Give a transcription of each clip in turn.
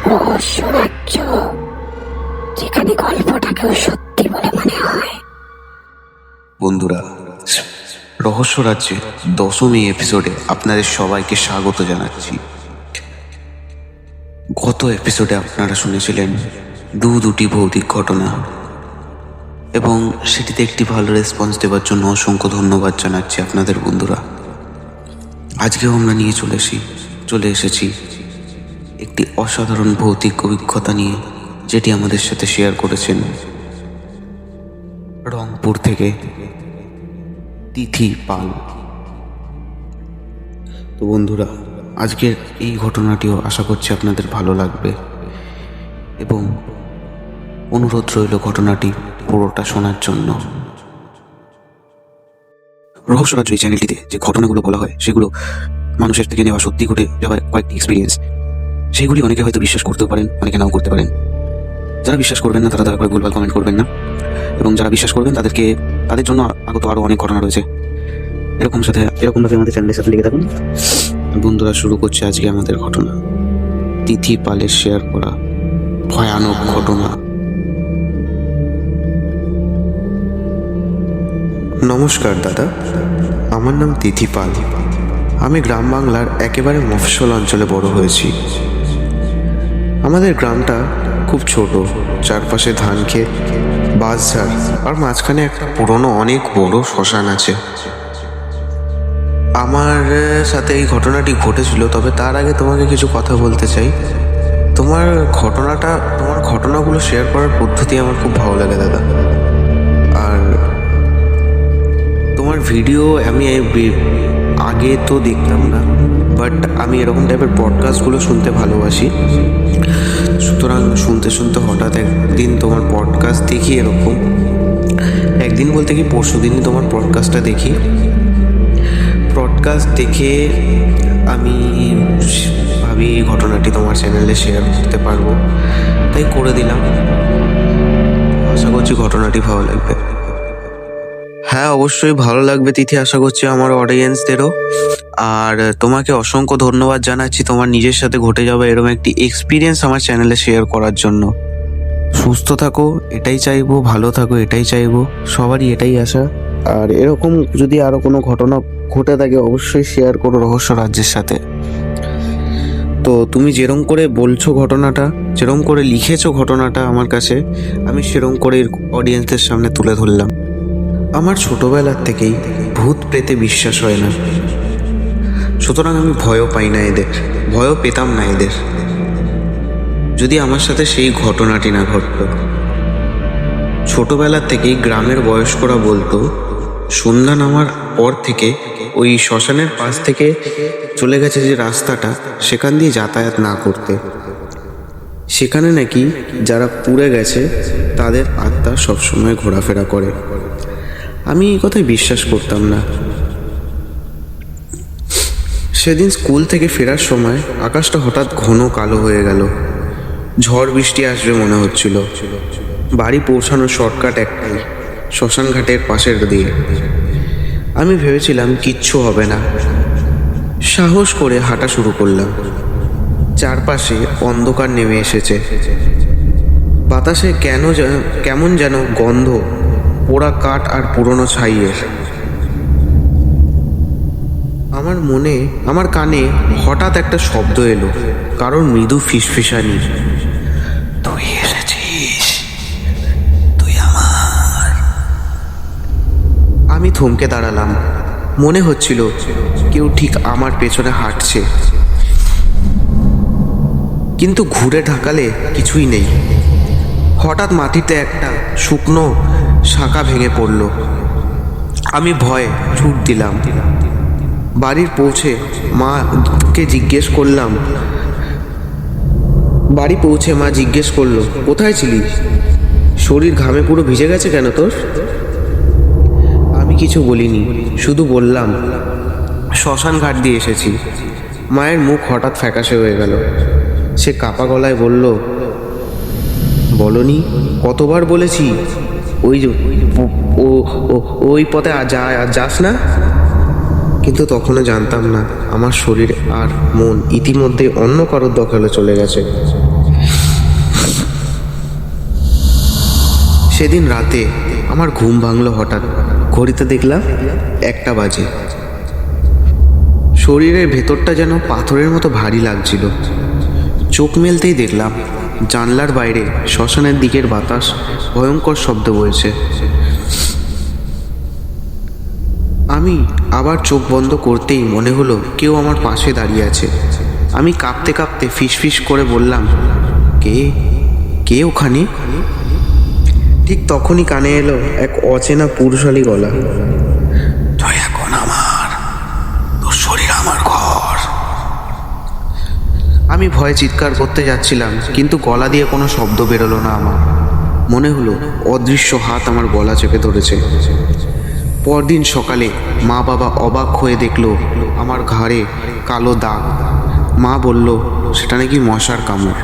রহস্য রাজ্য, যেখানে গল্পটাকেও সত্যি বলে মনে হয়। বন্ধুরা, রহস্য রাজ্যের 10ম এপিসোডে আপনাদের সবাইকে স্বাগত জানাচ্ছি। গত এপিসোডে আপনারা শুনেছিলেন দুটি ভৌতিক ঘটনা, এবং সেটিতে একটি ভালো রেসপন্স দেওয়ার জন্য অসংখ্য ধন্যবাদ জানাচ্ছি আপনাদের বন্ধুরা। আজকেও আমরা নিয়ে চলে এসেছি একটি অসাধারণ ভৌতিক অভিজ্ঞতা নিয়ে, যেটি আমাদের সাথে শেয়ার করেছেন রংপুর থেকে তিথি পাল। তো বন্ধুরা, আজকের এই ঘটনাটিও আশা করছি আপনাদের ভালো লাগবে, এবং অনুরোধ রইল ঘটনাটি পুরোটা শোনার জন্য। রহস্য রাজ্য এই চ্যানেলটিতে যে ঘটনাগুলো বলা হয় সেগুলো মানুষের থেকে নেওয়া, সত্যি ঘটে যাওয়া কয়েকটি এক্সপিরিয়েন্স। সেইগুলি অনেকে হয়তো বিশ্বাস করতেও পারেন, অনেকে নাও করতে পারেন। যারা বিশ্বাস করবেন না তারা দয়া করে ভুলভাল কমেন্ট করবেন না, এবং যারা বিশ্বাস করবেন তাদের জন্য আগত আরও অনেক ঘটনা রয়েছে। এরকমভাবে আমাদের চ্যানেলের সাথে লেগে থাকুন। বন্ধুরা, শুরু করছে আজকে আমাদের ঘটনা, তিথি পালের শেয়ার করা ভয়ানক ঘটনা। নমস্কার দাদা, আমার নাম তিথি পাল। আমি গ্রাম বাংলার একেবারে মফস্বল অঞ্চলে বড় হয়েছি। আমাদের গ্রামটা খুব ছোট, চারপাশে ধান ক্ষেত, বাঁশঝাড়, আর মাঝখানে একটা পুরনো অনেক বড় শ্মশান আছে। আমার সাথে এই ঘটনাটি ঘটেছিল, তবে তার আগে তোমাকে কিছু কথা বলতে চাই। তোমার ঘটনাগুলো শেয়ার করার পদ্ধতি আমার খুব ভালো লাগে দাদা। আর তোমার ভিডিও আমি আগে তো দেখতাম না, বাট আমি এরকম টাইপের পডকাস্টগুলো শুনতে ভালোবাসি। সুতরাং শুনতে শুনতে হঠাৎ একদিন তোমার পডকাস্ট দেখি, একদিন বলতে কি পরশু দিনই তোমার পডকাস্টটা দেখি। পডকাস্ট দেখে আমি ভাবি এই ঘটনাটি তোমার চ্যানেলে শেয়ার করতে পারবো, তাই করে দিলাম। আশা করছি ঘটনাটি ভালো লাগবে। হ্যাঁ, অবশ্যই ভালো লাগবে তিথি, আশা করছি আমার অডিয়েন্সদেরও। আর তোমাকে অসংখ্য ধন্যবাদ জানাচ্ছি তোমার নিজের সাথে ঘটে যাবে এরকম একটি এক্সপিরিয়েন্স আমার চ্যানেলে শেয়ার করার জন্য। সুস্থ থাকো এটাই চাইবো, ভালো থাকো এটাই চাইবো, সবারই এটাই আশা। আর এরকম যদি আরও কোনো ঘটনা ঘটে থাকে অবশ্যই শেয়ার করো রহস্য রাজ্যের সাথে। তো তুমি যেরকম করে বলছো ঘটনাটা, যেরকম করে লিখেছো ঘটনাটা আমার কাছে, আমি সেরকম করে অডিয়েন্সদের সামনে তুলে ধরলাম। আমার ছোটবেলার থেকেই ভূত প্রেতে বিশ্বাস হয় না, সুতরাং আমি ভয়ও পাই না এদের, ভয়ও পেতাম না এদের, যদি আমার সাথে সেই ঘটনাটি না ঘটত। ছোটবেলার থেকেই গ্রামের বয়স্করা বলতো সন্ধ্যা নামার পর থেকে ওই শ্মশানের পাশ থেকে চলে গেছে যে রাস্তাটা, সেখান দিয়ে যাতায়াত না করতে। সেখানে নাকি যারা পুড়ে গেছে তাদের আত্মা সবসময় ঘোরাফেরা করে। আমি এই কথায় বিশ্বাস করতাম না। সেদিন স্কুল থেকে ফেরার সময় আকাশটা হঠাৎ ঘন কালো হয়ে গেল, ঝড় বৃষ্টি আসবে মনে হচ্ছিল। বাড়ি পৌঁছানোর শর্টকাট একটাই, শ্মশান ঘাটের পাশের দিয়ে। আমি ভেবেছিলাম কিচ্ছু হবে না, সাহস করে হাঁটা শুরু করলাম। চারপাশে অন্ধকার নেমে এসেছে, বাতাসে কেমন যেন গন্ধ, পোড়া কাঠ আর পুরনো ছাইয়ের। আমার কানে হঠাৎ একটা শব্দ এলো, কারণ মৃদু ফিসফিসানি। তুই এসেছিস, তুই আমার। আমি থমকে দাঁড়ালাম, মনে হচ্ছিল কেউ ঠিক আমার পেছনে হাঁটছে, কিন্তু ঘুরে ঢাকালে কিছুই নেই। হঠাৎ মাটিতে একটা শুকনো শাখা ভেঙে পড়ল। আমি ভয়ে ছুট দিলাম। বাড়ির পৌঁছে মা জিজ্ঞেস করলো কোথায় ছিলিস, শরীর ঘামে পুরো ভিজে গেছে কেন তোর? আমি কিছু বলিনি, শুধু বললাম শ্মশান ঘাট দিয়ে এসেছি। মায়ের মুখ হঠাৎ ফ্যাকাশে হয়ে গেল। সে কাপা গলায় বলল, বলনি? কতবার বলেছি ওই পথে যাস না। কিন্তু তখনও জানতাম না আমার শরীর আর মন ইতিমধ্যে অন্য কারোর দখলে চলে গেছে। সেদিন রাতে আমার ঘুম ভাঙলো হঠাৎ। ঘড়িতে দেখলাম 1টা বাজে। শরীরের ভেতরটা যেন পাথরের মতো ভারী লাগছিল। চোখ মেলতেই দেখলাম জানলার বাইরে শ্মশানের দিকের বাতাস ভয়ঙ্কর শব্দ বলছে। আমি আবার চোখ বন্ধ করতেই মনে হলো কেউ আমার পাশে দাঁড়িয়ে আছে। আমি কাঁপতে কাঁপতে ফিসফিস করে বললাম, কে কে ওখানে? ঠিক তখনই কানে এলো এক অচেনা পুরুষালী গলা। তুই এখন আমার, তোর শরীর আমার ঘর। আমি ভয়ে চিৎকার করতে যাচ্ছিলাম, কিন্তু গলা দিয়ে কোনো শব্দ বেরোলো না আমার। মনে হলো অদৃশ্য হাত আমার গলা চেপে ধরেছে। পরদিন সকালে মা বাবা অবাক হয়ে দেখলো আমার ঘাড়ে কালো দাগ। মা বলল সেটা নাকি মশার কামড়।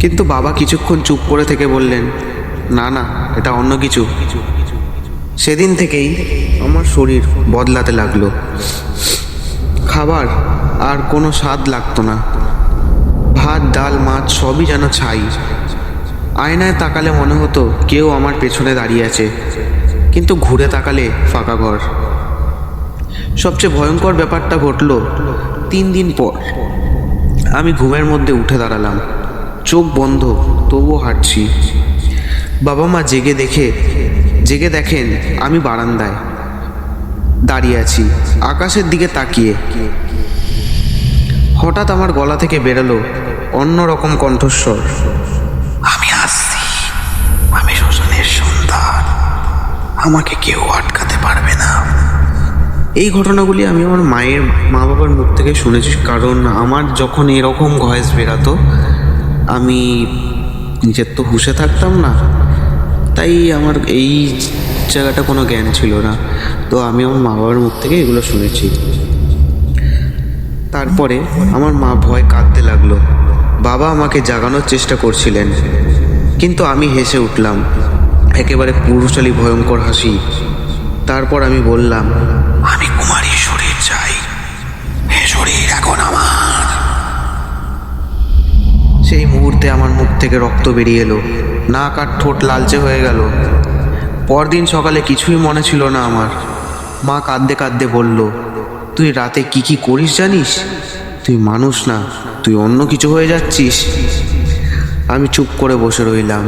কিন্তু বাবা কিছুক্ষণ চুপ করে থেকে বললেন, না না, এটা অন্য কিছু। সেদিন থেকেই আমার শরীর বদলাতে লাগলো। খাবার আর কোনো স্বাদ লাগতো না। ভাত, ডাল, মাছ সবই যেন ছাই। আয়নায় তাকালে মনে হতো কেউ আমার পেছনে দাঁড়িয়ে আছে, কিন্তু ঘুরে তাকালে ফাঁকা ঘর। সবচেয়ে ভয়ঙ্কর ব্যাপারটা ঘটল 3 দিন পর। আমি ঘুমের মধ্যে উঠে দাঁড়ালাম, চোখ বন্ধ, তবুও হাঁটছি। বাবা মা জেগে দেখেন আমি বারান্দায় দাঁড়িয়ে আছি, আকাশের দিকে তাকিয়ে। হঠাৎ আমার গলা থেকে বেরোলো অন্যরকম কণ্ঠস্বর, আমি আসছি, আমি শ্মশানের সন্তান, আমাকে কেউ আটকাতে পারবে না। এই ঘটনাগুলি আমি আমার মা বাবার মুখ থেকে শুনেছি, কারণ আমার যখন এরকম ভয়েস বেরাতো আমি নিজের তো হুঁশে থাকতাম না, তাই আমার এই জায়গাটা কোনো জ্ঞান ছিল না। তো আমি আমার মা বাবার মুখ থেকে এগুলো শুনেছি। তারপরে আমার মা ভয় কাঁদতে লাগলো। বাবা আমাকে জাগানোর চেষ্টা করছিলেন, কিন্তু আমি হেসে উঠলাম, একেবারে পুরুষালী ভয়ঙ্কর হাসি। তারপর আমি বললাম, আমি কুমারীর শরীর চাই, এ শরীর এখন আমার। সেই মুহূর্তে আমার মুখ থেকে রক্ত বেরিয়ে এলো, নাক আর ঠোঁট লালচে হয়ে গেল। পরদিন সকালে কিছুই মনে ছিল না আমার। মা কাঁদতে কাঁদতে বলল, তুই রাতে কি কি করিস জানিস? তুই মানুষ না, তুই অন্য কিছু হয়ে যাচ্ছিস। আমি চুপ করে বসে রইলাম,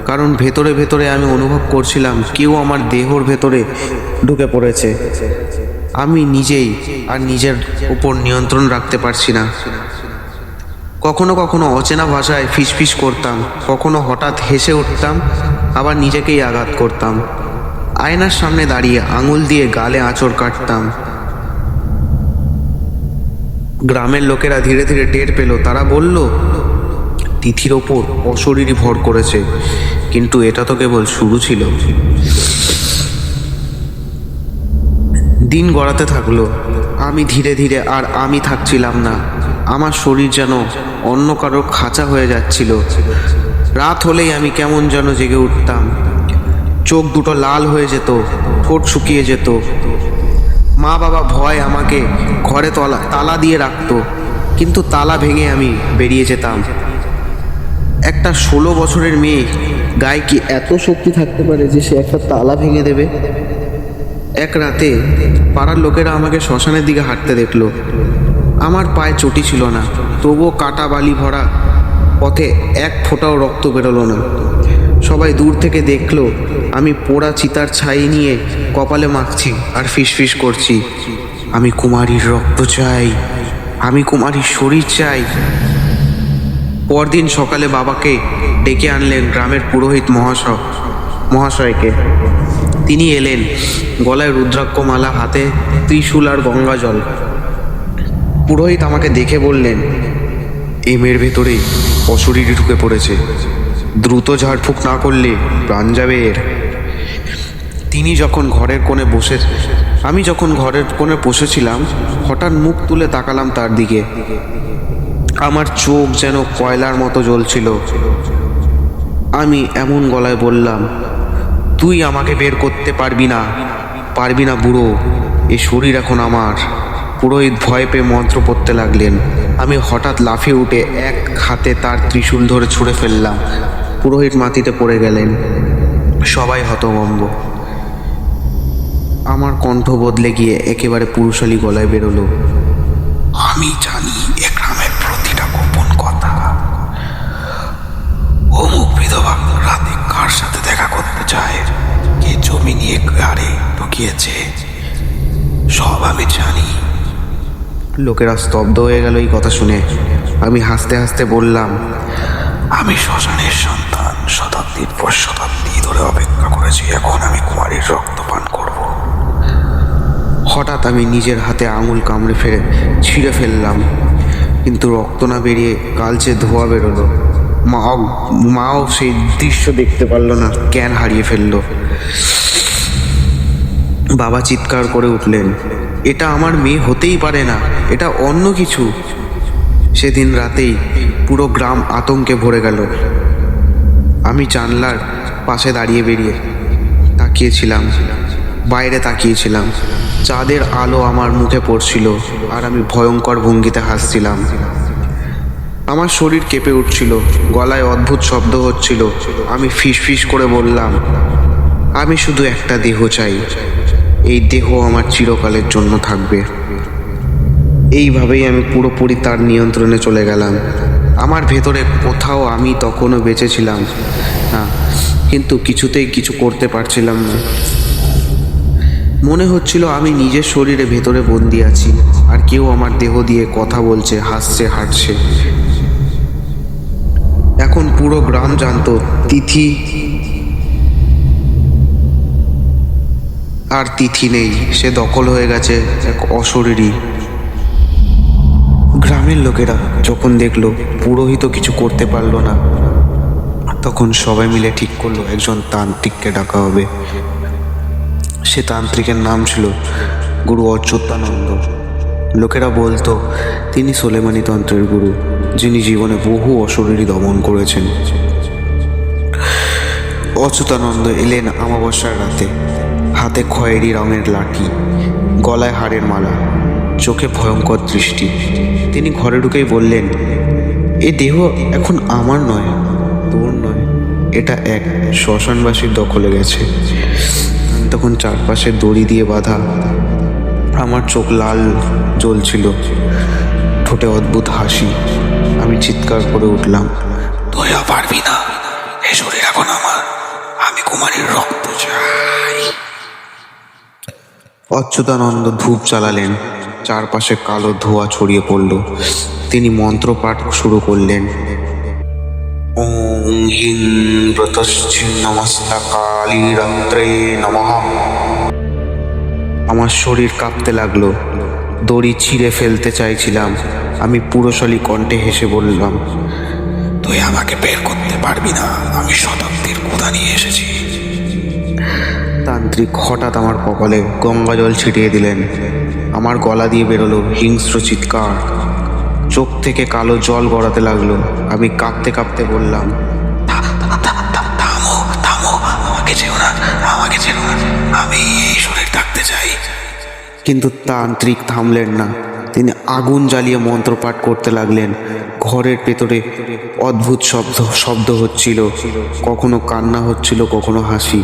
কারণ ভেতরে ভেতরে আমি অনুভব করছিলাম কেউ আমার দেহর ভেতরে ঢুকে পড়েছে। আমি নিজেই আর নিজের উপর নিয়ন্ত্রণ রাখতে পারছি না। কখনো কখনো অচেনা ভাষায় ফিসফিস করতাম, কখনো হঠাৎ হেসে উঠতাম, আবার নিজেকেই আঘাত করতাম। আয়নার সামনে দাঁড়িয়ে আঙুল দিয়ে গালে আঁচড় কাটতাম। গ্রামের লোকেরা ধীরে ধীরে টের পেল। তারা বলল, তিথির ওপর অশরীরী ভর করেছে, কিন্তু এটা তো কেবল শুরু ছিল। দিন গড়াতে থাকলো। আমি ধীরে ধীরে আর আমি থাকছিলাম না। আমার শরীর যেন অন্য কারোর খাঁচা হয়ে যাচ্ছিল। রাত হলেই আমি কেমন যেন জেগে উঠতাম। চোখ দুটো লাল হয়ে যেত, ঠোঁট শুকিয়ে যেত। মা বাবা ভয় আমাকে ঘরে তালা দিয়ে রাখতো, কিন্তু তালা ভেঙে আমি বেরিয়ে যেতাম। একটা 16 বছরের মেয়ে গায়ে কি এত শক্তি থাকতে পারে যে সে একটা তালা ভেঙে দেবে? এক রাতে পাড়ার লোকেরা আমাকে শ্মশানের দিকে হাঁটতে দেখলো। আমার পায়ে চটি ছিল না, তবুও কাটা বালি ভরা পথে এক ফোঁটাও রক্ত বেরোলো না। সবাই দূর থেকে দেখলো আমি পোড়া চিতার ছাই নিয়ে কপালে মাখছি আর ফিসফিস করছি, আমি কুমারীর রক্ত চাই, আমি কুমারীর শরীর চাই। পরদিন সকালে বাবাকে ডেকে আনলেন গ্রামের পুরোহিত মহাশয়কে। তিনি এলেন, গলায় রুদ্রাক্ষমালা, হাতে ত্রিশূল আর গঙ্গা জল। পুরোহিত আমাকে দেখে বললেন, এই মেয়ের ভেতরে অশরীরী ঢুকে পড়েছে, দ্রুত ঝাড়ফুঁক না করলে প্রাণ যাবে এর। আমি যখন ঘরের কোণে বসেছিলাম, হঠাৎ মুখ তুলে তাকালাম তার দিকে। আমার চোখ যেন কয়লার মতো জ্বলছিল। আমি এমন গলায় বললাম, তুই আমাকে বের করতে পারবি না বুড়ো, এ শরীর এখন আমার। পুরোহিত ভয় পেয়ে মন্ত্র পড়তে লাগলেন। আমি হঠাৎ লাফিয়ে উঠে এক হাতে তার ত্রিশূল ধরে ছুঁড়ে ফেললাম। পুরোহিত মাটিতে পড়ে গেলেন। সবাই হতভম্ব। আমার কণ্ঠ বদলে গিয়ে একেবারে পুরুষালী গলায় বেরোলো, আমি জানি এ গ্রামের প্রতিটা গোপন কথা। অমুক বিধবা রাতে কার সাথে দেখা করতে চায়, কে জমি নিয়ে গাড়ি ঢুকিয়েছে, সব আমি জানি। লোকেরা স্তব্ধ হয়ে গেল এই কথা শুনে। আমি হাসতে হাসতে বললাম, আমি শ্মশানের সন্তান, শতাব্দীর পর শতাব্দী ধরে অপেক্ষা করেছি, এখন আমি কুমারীর রক্ত পান করব। হঠাৎ আমি নিজের হাতে আঙুল কামড়ে ছিঁড়ে ফেললাম, কিন্তু রক্ত না বেরিয়ে কালচে ধোঁয়া বেরোলো। মাও সেই দৃশ্য দেখতে পারলো না, জ্ঞান হারিয়ে ফেললো। বাবা চিৎকার করে উঠলেন, এটা আমার মেয়ে হতেই পারে না, এটা অন্য কিছু। সেদিন রাতেই পুরো গ্রাম আতঙ্কে ভরে গেল। আমি জানলার পাশে দাঁড়িয়ে বাইরে তাকিয়েছিলাম। চাঁদের আলো আমার মুখে পড়ছিল, আর আমি ভয়ঙ্কর ভঙ্গিতে হাসছিলাম। আমার শরীর কেঁপে উঠছিল, গলায় অদ্ভুত শব্দ হচ্ছিল। আমি ফিসফিস করে বললাম, আমি শুধু একটা দেহ চাই, এই দেহ আমার চিরকালের জন্য থাকবে। এইভাবেই আমি পুরোপুরি তার নিয়ন্ত্রণে চলে গেলাম। আমার ভেতরে কোথাও আমি তখনও বেঁচে ছিলাম না, কিন্তু কিছুতেই কিছু করতে পারছিলাম না। মনে হচ্ছিল আমি নিজের শরীরে ভেতরে বন্দি আছি, আর কেউ আমার দেহ দিয়ে কথা বলছে, হাসছে, হাঁটছে। এখন পুরো গ্রাম জানতো তিথি নেই, সে দখল হয়ে গেছে এক অশরীরী। গ্রামের লোকেরা যখন দেখলো পুরোহিত কিছু করতে পারলো না, তখন সবাই মিলে ঠিক করলো একজন তান্ত্রিককে ডাকা হবে। সে তান্ত্রিকের নাম ছিল গুরু অচ্যুতানন্দ। লোকেরা বলতো তিনি সোলেমানি তন্ত্রের গুরু, যিনি জীবনে বহু অশরীরী দমন করেছেন। অচ্যুতানন্দ এলেন অমাবস্যার রাতে, হাতে খয়েরি রঙের লাঠি, গলায় হাড়ের মালা, চোখে ভয়ঙ্কর দৃষ্টি। তিনি ঘরে ঢুকেই বললেন, এ দেহ এখন আমার নয়, তোর নয়, এটা এক শ্মশানবাসীর দখলে গেছে। তখন চারপাশে দড়ি দিয়ে বাঁধা। আমার চোখ লাল জ্বলছিল, ঠোঁটে অদ্ভুত হাসি। আমি চিৎকার করে উঠলাম, তুই পারবি না, এ শরীর এখন আমার, আমি কুমারীর রক্ত চাই। অচ্যুতানন্দ ধূপ জ্বালালেন, চারপাশে কালো ধোঁয়া ছড়িয়ে পড়ল। তিনি মন্ত্রপাঠ শুরু করলেন, ওং হিং ব্রতশ্চিন্নমস্তকালীরন্ত্রে নমঃ। আমার শরীর কাঁপতে লাগলো, দড়ি ছিঁড়ে ফেলতে চাইছিলাম। আমি পুরুষালী কণ্ঠে হেসে বললাম, তুই আমাকে বের করতে পারবি না, আমি শতাব্দীর ক্ষুধা নিয়ে এসেছি। তান্ত্রিক হঠাৎ আমার কপালে গঙ্গা জল ছিটিয়ে দিলেন। আমার গলা দিয়ে বেরোলো হিংস্র চিৎকার, চোখ থেকে কালো জল গড়াতে লাগলো। আমি কাঁপতে কাঁপতে বললাম, থামো থামো, আমাকে চেনো না, আমি এই শরীর থাকতে চাই। কিন্তু তান্ত্রিক থামলেন না। তিনি আগুন জ্বালিয়ে মন্ত্রপাঠ করতে লাগলেন। ঘরের ভেতরে অদ্ভুত শব্দ হচ্ছিল, কখনো কান্না হচ্ছিল, কখনো হাসি,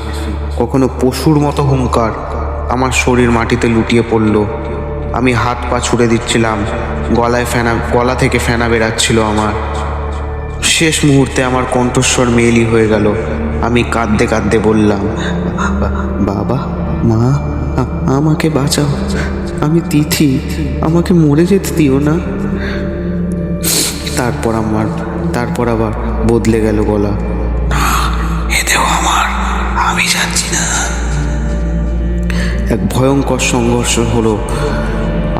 কখনো পশুর মতো হুঙ্কার। আমার শরীর মাটিতে লুটিয়ে পড়ল। আমি হাত পা ছুড়ে দিচ্ছিলাম, গলা থেকে ফেনা বেরাচ্ছিল আমার। শেষ মুহূর্তে আমার কণ্ঠস্বর মেয়েলি হয়ে গেল। আমি কাঁদতে কাঁদতে বললাম, বাবা, মা, আমাকে বাঁচাও, আমি তিথি, আমাকে মরে যেতে দিও না। তারপর আবার বদলে গেল গলা, না, এ দেহ আমার, আমি যাচ্ছি না। এক ভয়ঙ্কর সংঘর্ষ হলো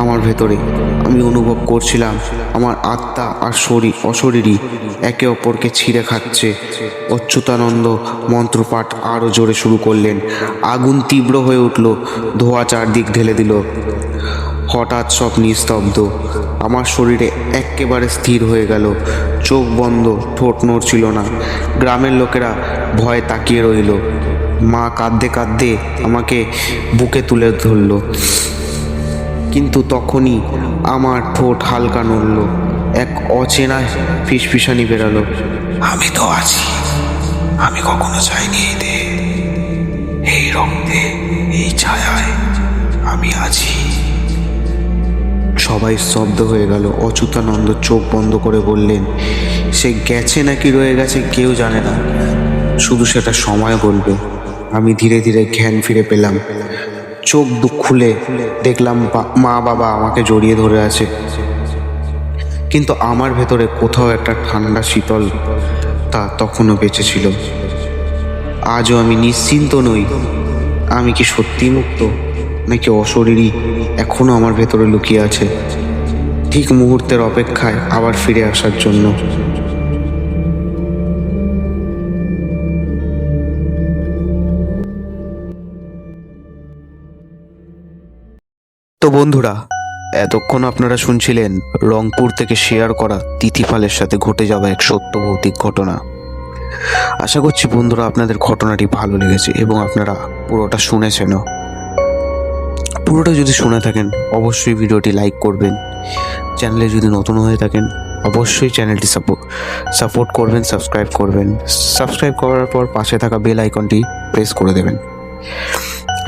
আমার ভেতরে। আমি অনুভব করছিলাম আমার আত্মা আর অশরীরী একে অপরকে ছিঁড়ে খাচ্ছে। অচ্যুতানন্দ মন্ত্রপাঠ আরও জোরে শুরু করলেন। আগুন তীব্র হয়ে উঠল, ধোঁয়া চারদিক ঢেলে দিল। হঠাৎ সব নিস্তব্ধ। আমার শরীরে একেবারে স্থির হয়ে গেল, চোখ বন্ধ, ঠোঁট নড়ছিল না। গ্রামের লোকেরা ভয়ে তাকিয়ে রইল। মা কাঁদতে কাঁদতে আমাকে বুকে তুলে ধরল, কিন্তু তখনই আমার ঠোঁট হালকা নড়ল, এক অচেনা ফিসফিসানি বেরালো, আমি তো আছি, আমি কখনো চাইনি এই দেহ, এই রক্তে, এই ছায়ায় আমি আছি। সবাই স্তব্ধ হয়ে গেল। অচ্যুতানন্দ চোখ বন্ধ করে বললেন, সে গেছে নাকি রয়ে গেছে কেউ জানে না, শুধু সেটা সময় বলবে। আমি ধীরে ধীরে জ্ঞান ফিরে পেলাম। চোখ খুলে দেখলাম মা বাবা আমাকে জড়িয়ে ধরে আছে, কিন্তু আমার ভেতরে কোথাও একটা ঠান্ডা শীতল তা তখনও বেঁচে ছিল। আজও আমি নিশ্চিন্ত নই। আমি কি সত্যি মুক্ত, নাকি অশরীরী এখনো আমার ভেতরে লুকিয়ে আছে, ঠিক মুহূর্তের অপেক্ষায় আবার ফিরে আসার জন্য। তো বন্ধুরা, এতক্ষণ আপনারা শুনছিলেন রংপুর থেকে শেয়ার করা তিথিফালের সাথে ঘটে যাওয়া এক সত্য ভৌতিক ঘটনা। আশা করছি বন্ধুরা আপনাদের ঘটনাটি ভালো লেগেছে এবং আপনারা পুরোটা শুনেছেনও। পুরোটা যদি শুনে থাকেন অবশ্যই ভিডিওটি লাইক করবেন। চ্যানেলে যদি নতুন হয়ে থাকেন অবশ্যই চ্যানেলটি সাপোর্ট করবেন, সাবস্ক্রাইব করবেন। সাবস্ক্রাইব করার পর পাশে থাকা বেল আইকনটি প্রেস করে দেবেন।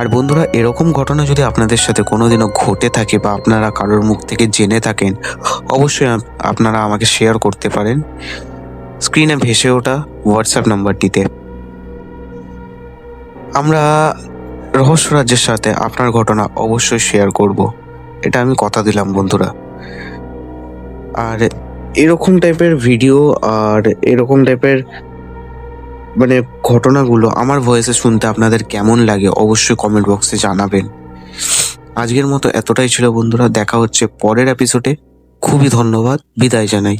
আর বন্ধুরা, এরকম ঘটনা যদি আপনাদের সাথে কোনোদিনও ঘটে থাকে বা আপনারা কারোর মুখ থেকে জেনে থাকেন, অবশ্যই আপনারা আমাকে শেয়ার করতে পারেন স্ক্রিনে ভেসে ওঠা হোয়াটসঅ্যাপ নাম্বারটিতে। আমরা রহস্য রাজ্যের সাথে আপনার ঘটনা অবশ্যই শেয়ার করব, এটা আমি কথা দিলাম বন্ধুরা। আর এরকম টাইপের ভিডিও আর এরকম টাইপের মানে ঘটনাগুলো আমার ভয়েসে শুনতে আপনাদের কেমন লাগে অবশ্যই কমেন্ট বক্সে জানাবেন। আজকের মতো এতটাই ছিল বন্ধুরা, দেখা হচ্ছে পরের এপিসোডে। খুবই ধন্যবাদ, বিদায় জানাই।